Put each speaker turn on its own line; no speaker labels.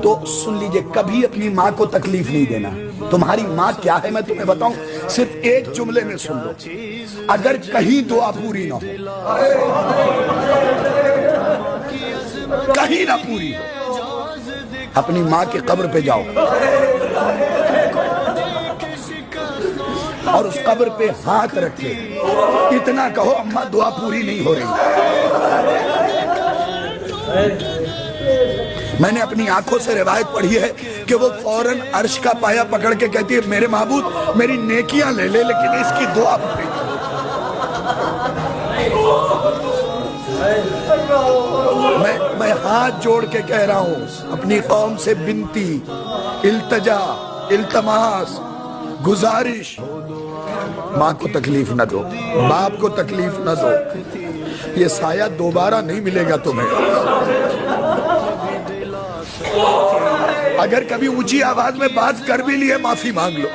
تو سن لیجئے، کبھی اپنی ماں کو تکلیف نہیں دینا۔ تمہاری ماں کیا ہے میں تمہیں بتاؤں، صرف ایک جملے میں سن لو، اگر کہیں دعا پوری نہ ہو، کہیں نہ پوری ہو، اپنی ماں کی قبر پہ جاؤ اور اس قبر پہ ہاتھ رکھے، اتنا کہو اماں دعا پوری نہیں ہو رہی۔ میں نے اپنی آنکھوں سے روایت پڑھی ہے کہ وہ فوراً عرش کا پایا پکڑ کے کہتی ہے میرے معبود میری نیکیاں لے لے لیکن اس کی دعا پوری نہیں۔ میں ہاتھ جوڑ کے کہہ رہا ہوں، اپنی قوم سے بنتی، التجا، التماس، گزارش، ماں کو تکلیف نہ دو، باپ کو تکلیف نہ دو، یہ سایہ دوبارہ نہیں ملے گا تمہیں۔ اگر کبھی اونچی آواز میں بات کر بھی لیے معافی مانگ لو۔